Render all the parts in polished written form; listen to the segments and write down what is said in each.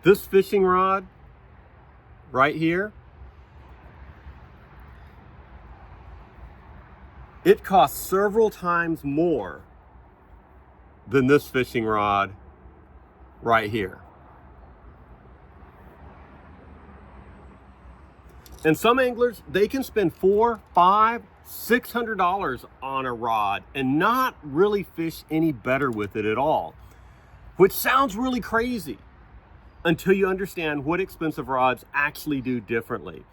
This fishing rod right here, it costs several times more than this fishing rod right here. And some anglers, they can spend $400, $500, $600 on a rod and not really fish any better with it at all, which sounds really crazy until you understand what expensive rods actually do differently.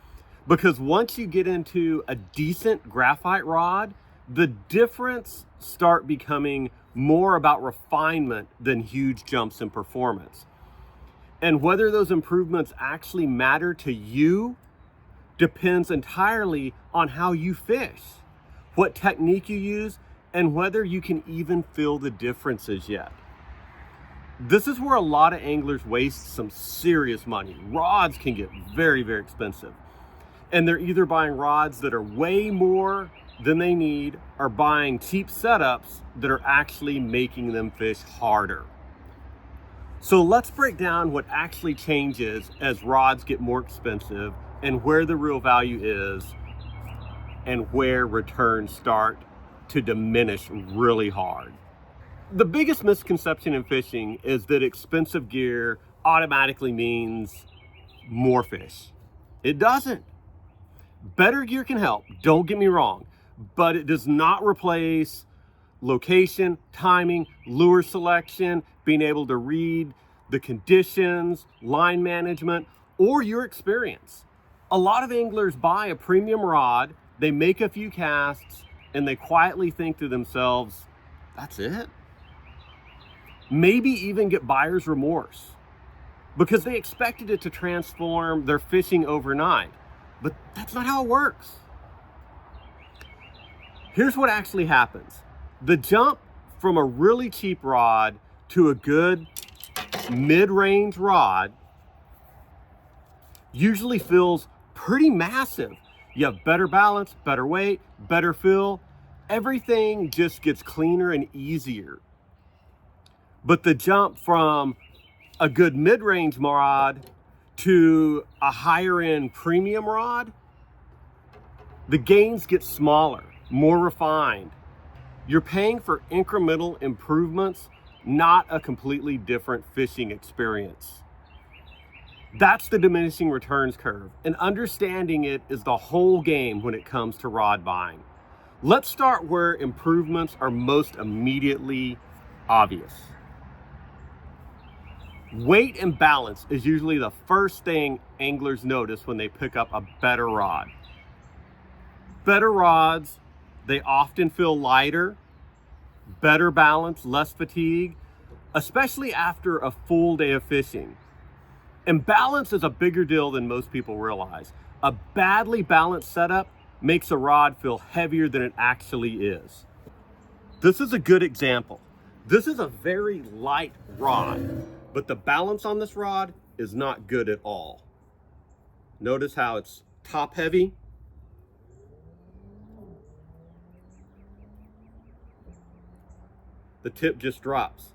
Because once you get into a decent graphite rod, the difference start becoming more about refinement than huge jumps in performance. And whether those improvements actually matter to you depends entirely on how you fish, what technique you use, and whether you can even feel the differences yet. This is where a lot of anglers waste some serious money. Rods can get very, very expensive. And they're either buying rods that are way more than they need or buying cheap setups that are actually making them fish harder. So let's break down what actually changes as rods get more expensive and where the real value is and where returns start to diminish really hard. The biggest misconception in fishing is that expensive gear automatically means more fish. It doesn't. Better gear can help, don't get me wrong, but it does not replace location, timing, lure selection, being able to read the conditions, line management, or your experience. A lot of anglers buy a premium rod, they make a few casts, and they quietly think to themselves, that's it? Maybe even get buyer's remorse because they expected it to transform their fishing overnight, but that's not how it works. Here's what actually happens. The jump from a really cheap rod to a good mid-range rod usually feels pretty massive. You have better balance, better weight, better feel. Everything just gets cleaner and easier. But the jump from a good mid-range rod to a higher end premium rod, the gains get smaller, more refined. You're paying for incremental improvements, not a completely different fishing experience. That's the diminishing returns curve, and understanding it is the whole game when it comes to rod buying. Let's start where improvements are most immediately obvious. Weight and balance is usually the first thing anglers notice when they pick up a better rod. Better rods, they often feel lighter, better balance, less fatigue, especially after a full day of fishing. And balance is a bigger deal than most people realize. A badly balanced setup makes a rod feel heavier than it actually is. This is a good example. This is a very light rod, but the balance on this rod is not good at all. Notice how it's top heavy. The tip just drops.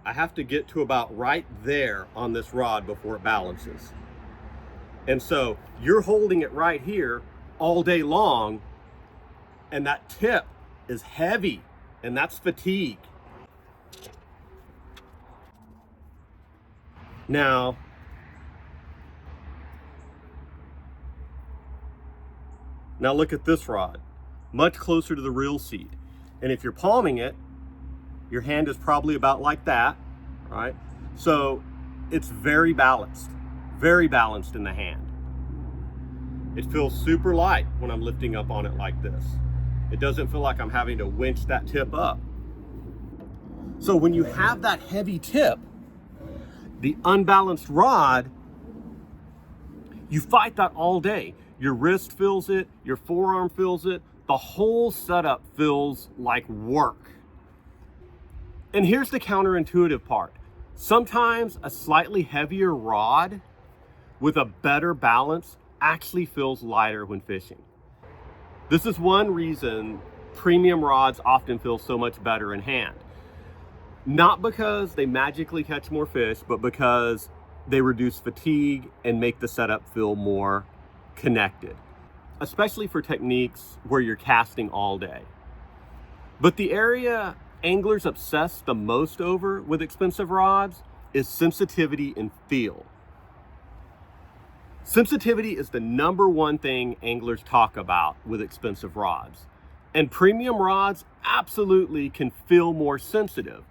I have to get to about right there on this rod before it balances. And so you're holding it right here all day long, and that tip is heavy, and that's fatigue. Now, look at this rod, much closer to the reel seat. And if you're palming it, your hand is probably about like that, right? So it's very balanced in the hand. It feels super light when I'm lifting up on it like this. It doesn't feel like I'm having to winch that tip up. So when you have that heavy tip, the unbalanced rod, you fight that all day. Your wrist feels it, your forearm feels it, the whole setup feels like work. And here's the counterintuitive part. Sometimes a slightly heavier rod with a better balance actually feels lighter when fishing. This is one reason premium rods often feel so much better in hand. Not because they magically catch more fish, but because They reduce fatigue and make the setup feel more connected, especially for techniques where you're casting all day. But the area anglers obsess the most over with expensive rods is sensitivity and feel. Sensitivity is the number one thing anglers talk about with expensive rods. And premium rods absolutely can feel more sensitive.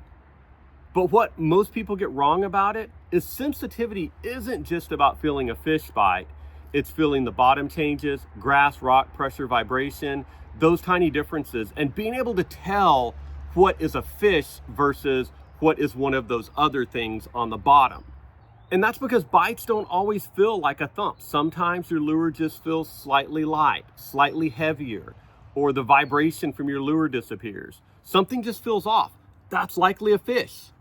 But what most people get wrong about it is sensitivity isn't just about feeling a fish bite. It's feeling the bottom changes, grass, rock, pressure, vibration, those tiny differences, and being able to tell what is a fish versus what is one of those other things on the bottom. And that's because bites don't always feel like a thump. Sometimes your lure just feels slightly light, slightly heavier, or the vibration from your lure disappears. Something just feels off. That's likely a fish.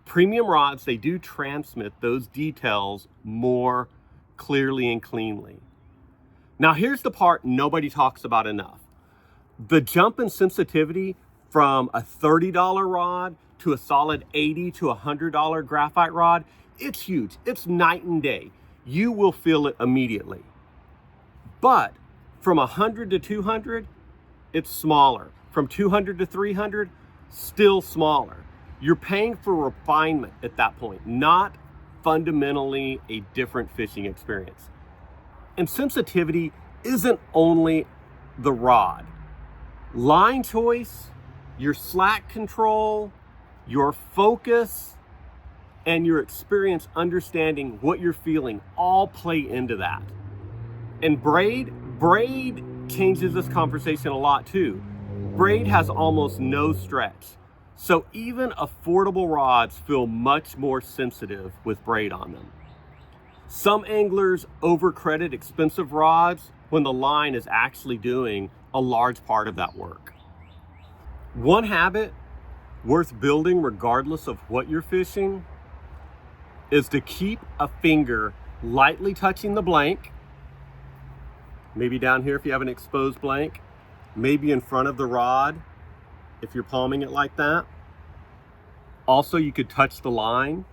Premium rods, they do transmit those details more clearly and cleanly. Now here's the part nobody talks about enough. The jump in sensitivity from a $30 rod to a solid $80 to $100 graphite rod, it's huge. It's night and day. You will feel it immediately. But from 100 to 200, it's smaller. From 200 to 300, still smaller. You're paying for refinement at that point, not fundamentally a different fishing experience. And sensitivity isn't only the rod. Line choice, your slack control, your focus, and your experience understanding what you're feeling all play into that. And braid changes this conversation a lot too. Braid has almost no stretch. So even affordable rods feel much more sensitive with braid on them. Some anglers overcredit expensive rods when the line is actually doing a large part of that work. One habit worth building regardless of what you're fishing is to keep a finger lightly touching the blank, maybe down here if you have an exposed blank, maybe in front of the rod if you're palming it like that. Also, you could touch the line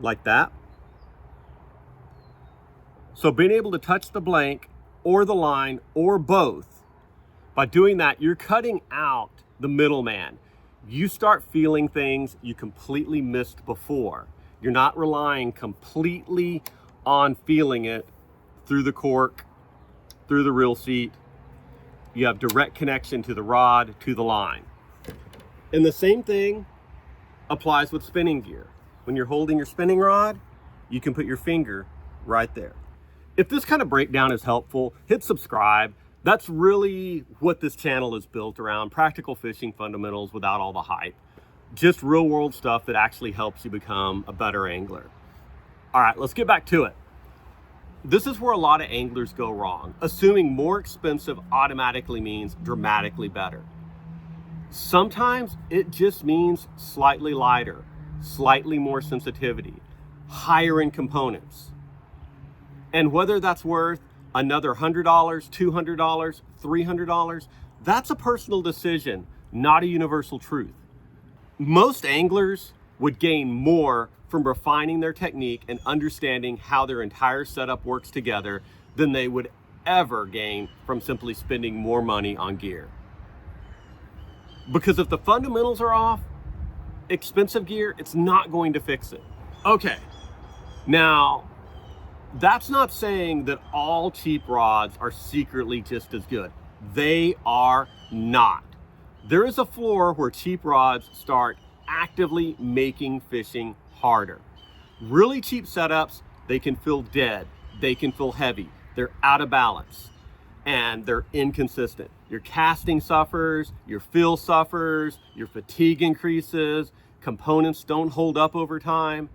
like that. So being able to touch the blank or the line or both, by doing that, you're cutting out the middleman. You start feeling things you completely missed before. You're not relying completely on feeling it through the cork, through the reel seat. You have direct connection to the rod, to the line. And the same thing applies with spinning gear. When you're holding your spinning rod, you can put your finger right there. If this kind of breakdown is helpful, hit subscribe. That's really what this channel is built around, practical fishing fundamentals without all the hype. Just real world stuff that actually helps you become a better angler. All right, let's get back to it. This is where a lot of anglers go wrong, assuming more expensive automatically means dramatically better. Sometimes it just means slightly lighter, slightly more sensitivity, higher in components. And whether that's worth another $100, $200, $300, that's a personal decision, not a universal truth. Most anglers would gain more from refining their technique and understanding how their entire setup works together than they would ever gain from simply spending more money on gear. Because if the fundamentals are off, expensive gear, it's not going to fix it. Okay, now, that's not saying that all cheap rods are secretly just as good. They are not. There is a floor where cheap rods start actively making fishing harder. Really cheap setups, they can feel dead. They can feel heavy. They're out of balance and they're inconsistent. Your casting suffers, your feel suffers, your fatigue increases, components don't hold up over time.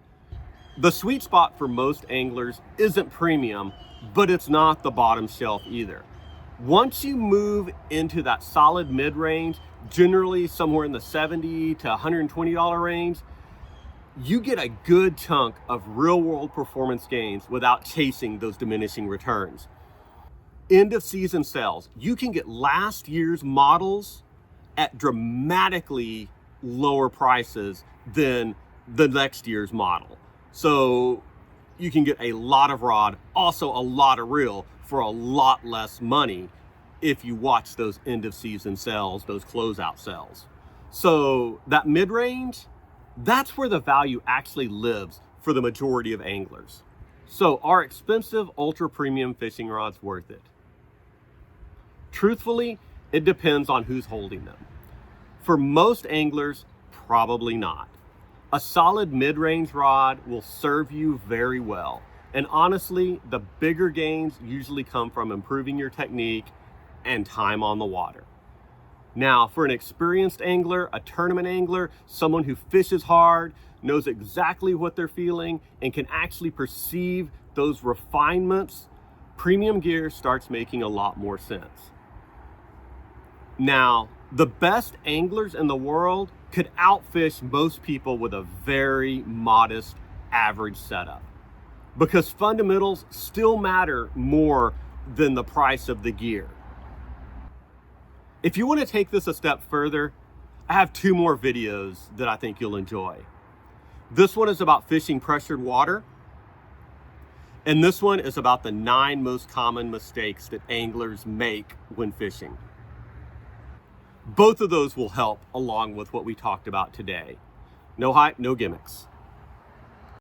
The sweet spot for most anglers isn't premium, but it's not the bottom shelf either. Once you move into that solid mid-range, generally somewhere in the $70 to $120 range, you get a good chunk of real-world performance gains without chasing those diminishing returns. End of season sales, you can get last year's models at dramatically lower prices than the next year's model. So you can get a lot of rod, also a lot of reel for a lot less money if you watch those end of season sales, those closeout sales. So that mid-range, that's where the value actually lives for the majority of anglers. So are expensive ultra premium fishing rods worth it? Truthfully, it depends on who's holding them. For most anglers, probably not. A solid mid-range rod will serve you very well. And honestly, the bigger gains usually come from improving your technique and time on the water. Now, for an experienced angler, a tournament angler, someone who fishes hard, knows exactly what they're feeling, and can actually perceive those refinements, premium gear starts making a lot more sense. Now, the best anglers in the world could outfish most people with a very modest average setup, because fundamentals still matter more than the price of the gear. If you want to take this a step further, I have 2 more videos that I think you'll enjoy. This one is about fishing pressured water, and this one is about the 9 most common mistakes that anglers make when fishing. Both of those will help along with what we talked about today. No hype, no gimmicks.